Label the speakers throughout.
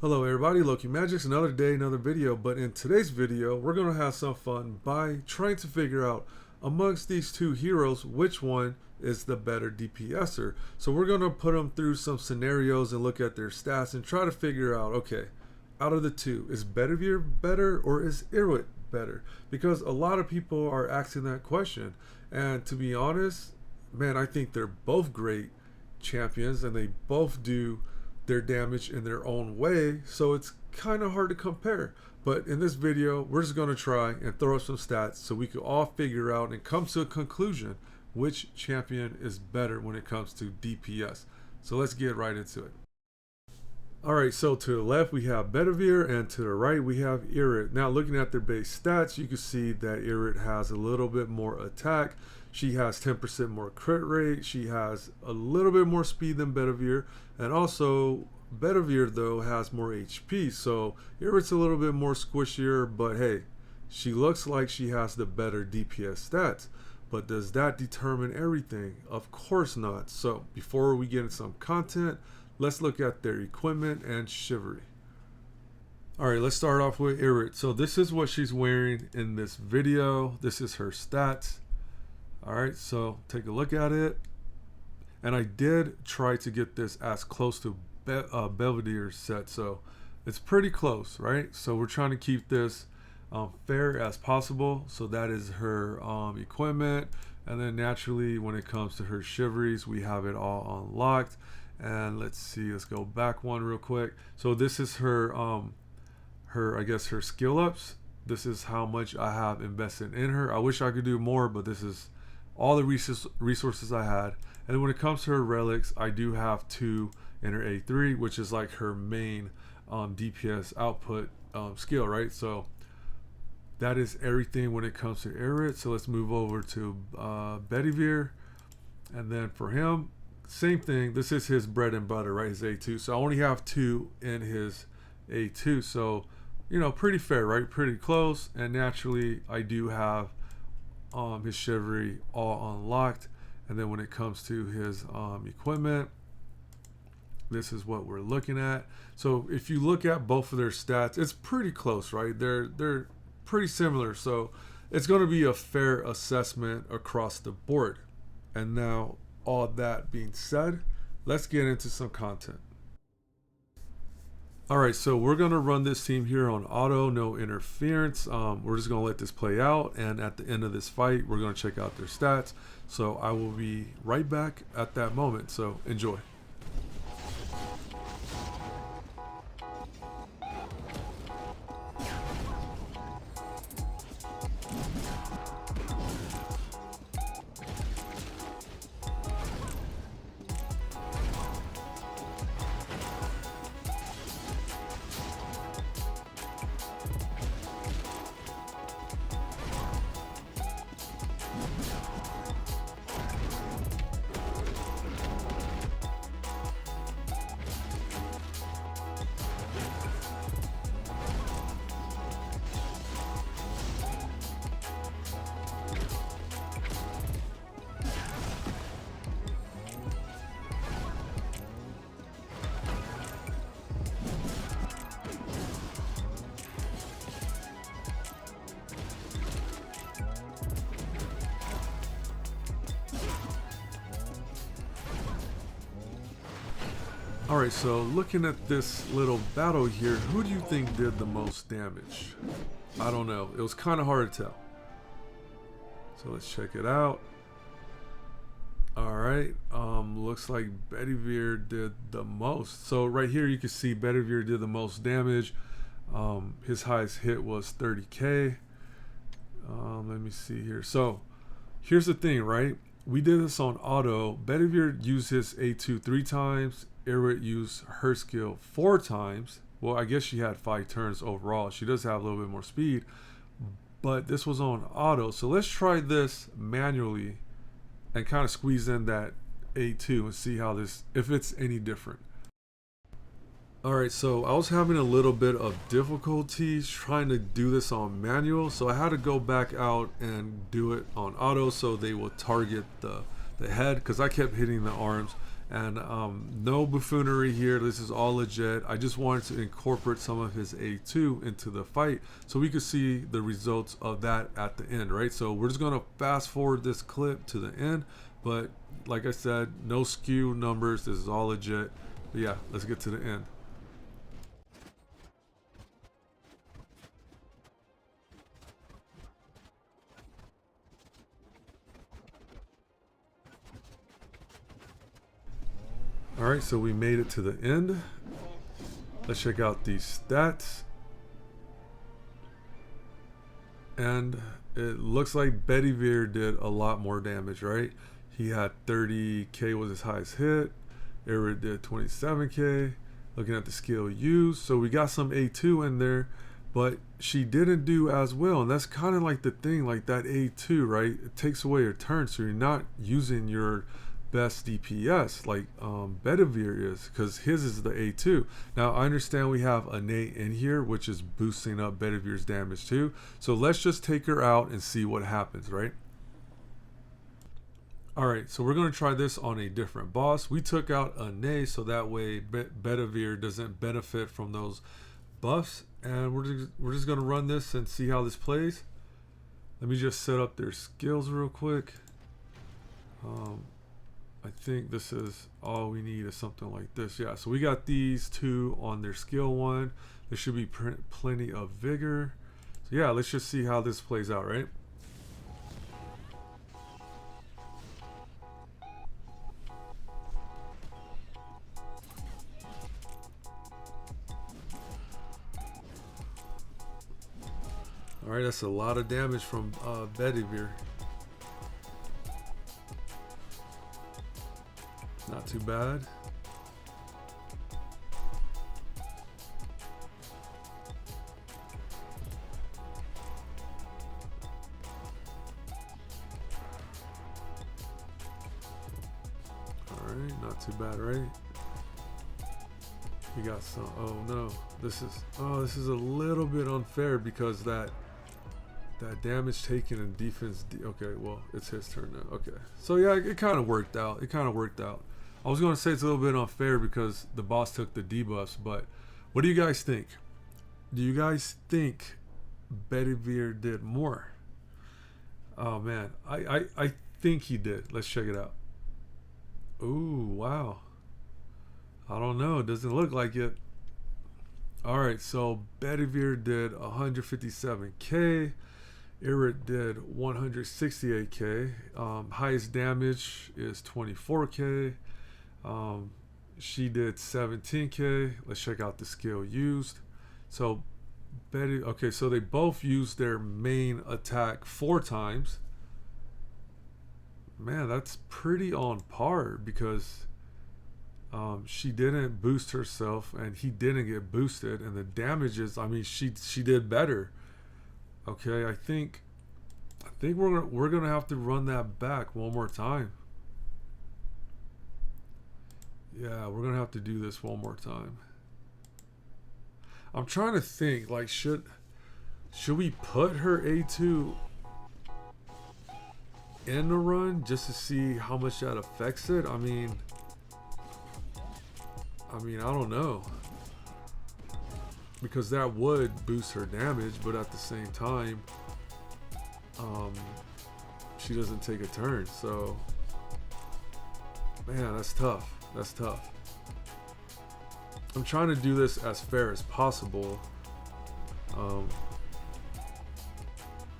Speaker 1: Hello everybody, Loki Magic's another day, another video, but in today's video, we're going to have some fun by trying to figure out amongst these two heroes, which one is the better DPSer. So we're going to put them through some scenarios and look at their stats and try to figure out, okay, out of the two, is Bedivere better or is Irwit better? Because a lot of people are asking that question, and to be honest, man, I think they're both great champions and they both do their damage in their own way, so it's kind of hard to compare. But in this video, we're just going to try and throw up some stats so we can all figure out and come to a conclusion which champion is better when it comes to DPS. So let's get right into it. Alright, so to the left we have Bedivere and to the right we have Irwit. Now looking at their base stats, you can see that Irwit has a little bit more attack. She has 10% more crit rate. She has a little bit more speed than Bedivere. And also, Bedivere though has more HP. So Irwit's a little bit more squishier, but hey, she looks like she has the better DPS stats. But does that determine everything? Of course not. So before we get into some content, let's look at their equipment and chivalry. Alright, let's start off with Irwit. So this is what she's wearing in this video. This is her stats. Alright, so take a look at it. And I did try to get this as close to Belvedere's set, so it's pretty close, right? So we're trying to keep this fair as possible. So that is her equipment. And then naturally, when it comes to her chivalries, we have it all unlocked. And let's see, let's go back one real quick. So this is her, I guess her skill ups. This is how much I have invested in her. I wish I could do more, but this is all the resources I had. And when it comes to her relics, I do have 2 in her A3, which is like her main DPS output skill, right? So that is everything when it comes to Irwit. So let's move over to Bedivere. And then for him, same thing. This is his bread and butter, right? His A2. So I only have 2 in his A2. So, you know, pretty fair, right? Pretty close. And naturally, I do have his chivalry all unlocked. And then when it comes to his equipment, this is what we're looking at. So if you look at both of their stats, it's pretty close, right? They're pretty similar. So it's going to be a fair assessment across the board. And now, all that being said, let's get into some content. Alright, so we're going to run this team here on auto, no interference. We're just going to let this play out, and at the end of this fight, we're going to check out their stats. So I will be right back at that moment, so enjoy. Alright, so looking at this little battle here, who do you think did the most damage? I don't know. It was kind of hard to tell. So let's check it out. Alright, looks like Bedivere did the most. So right here you can see Bedivere did the most damage. His highest hit was 30k. Let me see here. So here's the thing, right? We did this on auto. Bedivere used his A2 3 times. Irwit used her skill 4 times. Well, I guess she had 5 turns overall. She does have a little bit more speed, but this was on auto. So let's try this manually and kind of squeeze in that A2 and see how this, if it's any different. Alright, so I was having a little bit of difficulties trying to do this on manual, so I had to go back out and do it on auto so they will target the head, because I kept hitting the arms And no buffoonery here. This is all legit. I just wanted to incorporate some of his A2 into the fight so we could see the results of that at the end, right? So we're just going to fast forward this clip to the end. But like I said, no skew numbers. This is all legit. But yeah, let's get to the end. Alright, so we made it to the end. Let's check out these stats. And it looks like Bedi did a lot more damage, right? He had 30k was his highest hit. Eric did 27k. Looking at the skill used. So we got some A2 in there, but she didn't do as well. And that's kind of like the thing, like that A2, right? It takes away your turn, so you're not using your best DPS like Bedi is, because his is the A2. Now I understand we have a Nate in here, which is boosting up Bedi's damage too. So let's just take her out and see what happens, right? Alright, so we're going to try this on a different boss. We took out a Nate so that way Bedi doesn't benefit from those buffs. And we're just going to run this and see how this plays. Let me just set up their skills real quick. I think this is all we need is something like this. Yeah, so we got these two on their skill 1. There should be plenty of vigor. So yeah, let's just see how this plays out, right? Alright, that's a lot of damage from Bedi. Not too bad. Alright, not too bad, right? We got some. Oh no, this is a little bit unfair because that damage taken and defense. Okay, well, it's his turn now. Okay, so yeah, it kind of worked out. I was going to say it's a little bit unfair because the boss took the debuffs, but what do you guys think? Do you guys think Bedi did more? Oh man, I think he did. Let's check it out. Ooh, wow. I don't know. It doesn't look like it. Alright, so Bedi did 157k. Eric did 168k. Highest damage is 24k. She did 17k. Let's check out the skill used. So Bedi, okay, so they both used their main attack 4 times. Man, that's pretty on par because she didn't boost herself and he didn't get boosted, and the damages, I mean, she did better. Okay, I think we're gonna have to run that back one more time. Yeah, we're gonna have to do this one more time. I'm trying to think, like, should we put her A2 in the run just to see how much that affects it? I mean, I don't know, because that would boost her damage, but at the same time, she doesn't take a turn. So, man, that's tough. That's tough. I'm trying to do this as fair as possible.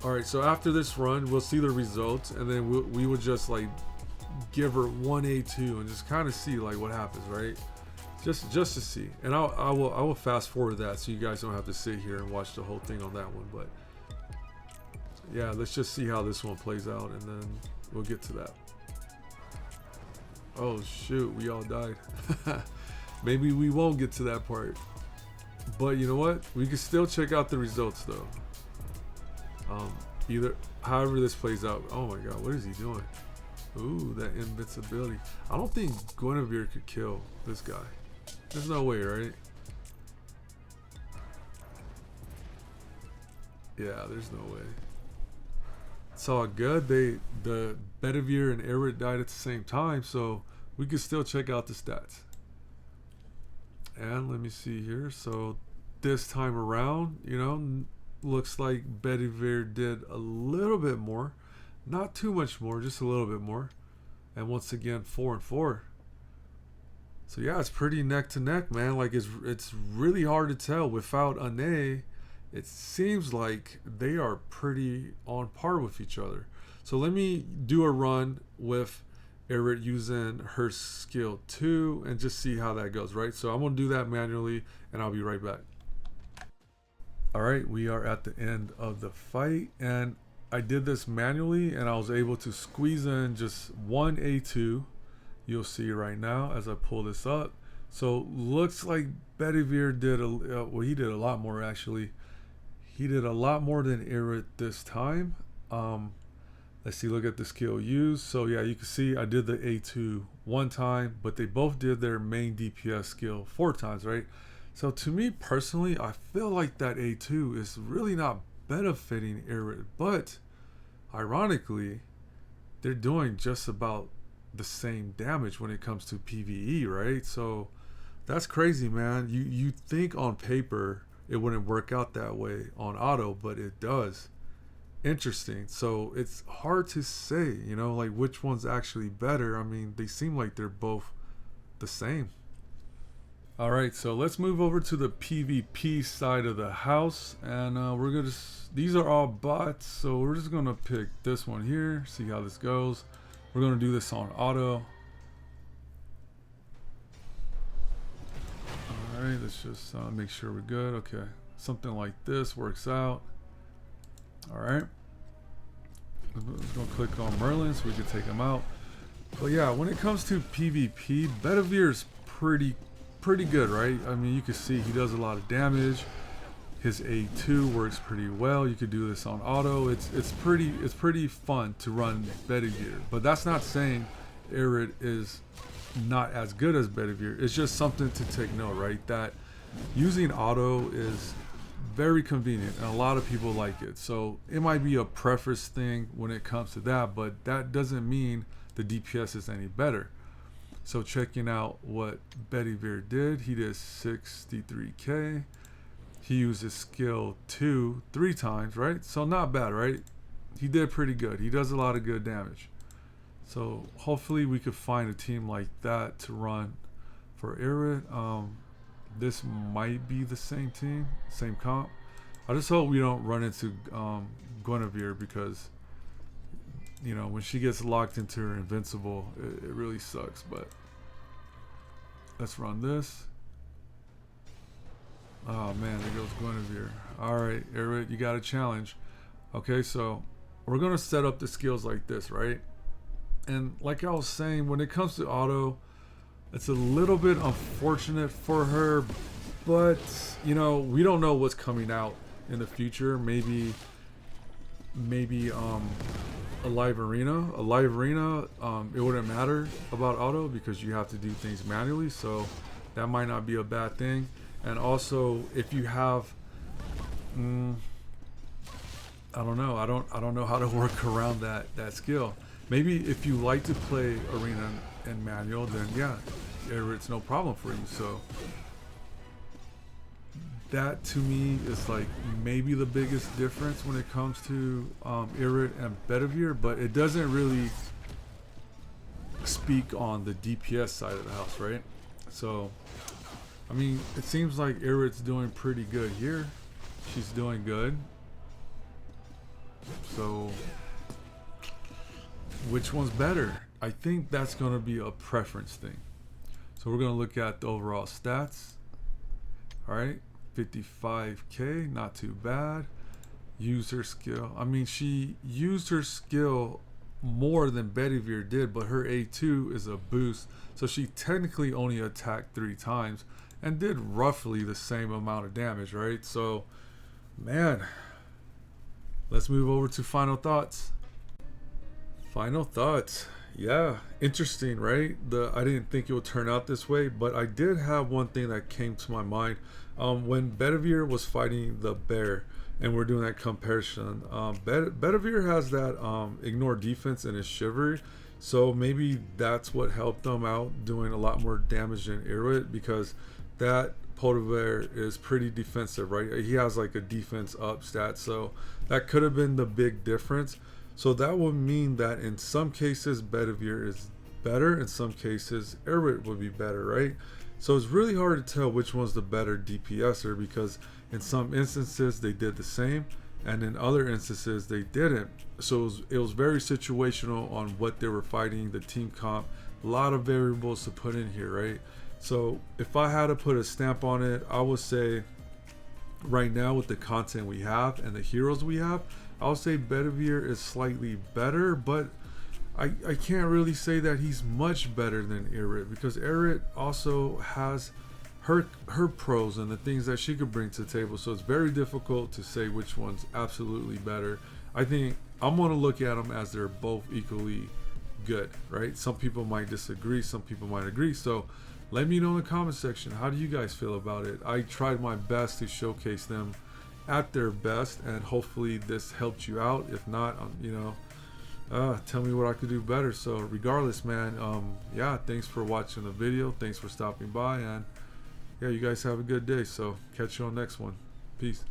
Speaker 1: Alright, so after this run, we'll see the results, and then we would just like give her 1A2 and just kind of see like what happens, right? Just to see. And I will fast forward that so you guys don't have to sit here and watch the whole thing on that one. But yeah, let's just see how this one plays out, and then we'll get to that. Oh shoot, we all died. Maybe we won't get to that part, but you know what, we can still check out the results though. However this plays out. Oh my god, what is he doing? Ooh, that invincibility. I don't think Guinevere could kill this guy. There's no way, right? Yeah, there's no way. It's all good. The Bedi and Eric died at the same time, so we can still check out the stats. And let me see here. So this time around, you know, looks like Bedivere did a little bit more. Not too much more, just a little bit more. And once again, 4 and 4. So yeah, it's pretty neck to neck, man. Like it's really hard to tell. Without Ane, it seems like they are pretty on par with each other. So let me do a run with Erit using her skill 2 and just see how that goes, right? So I'm gonna do that manually and I'll be right back. All right, we are at the end of the fight, and I did this manually and I was able to squeeze in just one A2. You'll see right now as I pull this up. So looks like Bedivere did well, he did a lot more actually. He did a lot more than Erit this time. Let's see, look at the skill used. So yeah, you can see I did the A2 one time, but they both did their main DPS skill 4 times, right? So to me personally, I feel like that A2 is really not benefiting Erit, but ironically, they're doing just about the same damage when it comes to PvE, right? So that's crazy, man. You think on paper it wouldn't work out that way on auto, but it does. Interesting. So it's hard to say, you know, like which one's actually better. I mean, they seem like they're both the same. All right, so let's move over to the PvP side of the house, and we're gonna these are all bots, so we're just gonna pick this one here, see how this goes. We're gonna do this on auto. All right, let's just make sure we're good. Okay, something like this works out. All right, let's go click on Merlin so we can take him out. But yeah, when it comes to PvP, Bedivere's pretty good, right? I mean, you can see he does a lot of damage. His A2 works pretty well. You could do this on auto. It's pretty fun to run Bedivere, but that's not saying Erit is not as good as Bedivere. It's just something to take note, right? That using auto is very convenient and a lot of people like it. So it might be a preference thing when it comes to that, but that doesn't mean the DPS is any better. So checking out what Bedivere did, he did 63k. He used his skill 2 3 times, right? So not bad, right? He did pretty good. He does a lot of good damage. So hopefully we could find a team like that to run for Erit. This might be the same team, same comp. I just hope we don't run into Guinevere, because you know, when she gets locked into her invincible, it really sucks. But let's run this. Oh man, there goes Guinevere. Alright, Erit, you got a challenge. Okay, so we're gonna set up the skills like this, right? And like I was saying, when it comes to auto, it's a little bit unfortunate for her, but you know, we don't know what's coming out in the future. Maybe a live arena, it wouldn't matter about auto because you have to do things manually, so that might not be a bad thing. And also, if you have I don't know how to work around that skill. Maybe if you like to play arena and manual, then yeah, it's no problem for you. So that to me is like maybe the biggest difference when it comes to Erit and Bedivere, but it doesn't really speak on the DPS side of the house, right? So I mean, it seems like Erit's doing pretty good here. She's doing good. So which one's better? I think that's going to be a preference thing. So we're going to look at the overall stats. All right, 55k, not too bad. Use her skill. I mean, she used her skill more than Bedivere did, but her A2 is a boost, so she technically only attacked 3 times and did roughly the same amount of damage, right? So man, let's move over to final thoughts. Final thoughts. Yeah, interesting, right? I didn't think it would turn out this way, but I did have one thing that came to my mind. When Bedivere was fighting the bear and we're doing that comparison, Bedivere has that ignore defense in his chivalry, So maybe that's what helped them out, doing a lot more damage than Irwit, because that Polar is pretty defensive, right? He has like a defense up stat, so that could have been the big difference. So that would mean that in some cases Bedivere is better, in some cases Irwit would be better, right? So it's really hard to tell which one's the better DPSer, because in some instances they did the same, and in other instances they didn't. So it was very situational on what they were fighting, the team comp, a lot of variables to put in here, right? So if I had to put a stamp on it, I would say right now with the content we have and the heroes we have, I would say Bedivere is slightly better, but I can't really say that he's much better than Irrit, because Irrit also has her pros and the things that she could bring to the table. So it's very difficult to say which one's absolutely better. I think I'm going to look at them as they're both equally good, right? Some people might disagree, some people might agree. So let me know in the comment section, how do you guys feel about it? I tried my best to showcase them at their best, and hopefully this helped you out. If not, tell me what I could do better. So regardless, man, yeah, thanks for watching the video, thanks for stopping by, and yeah, you guys have a good day. So catch you on next one. Peace.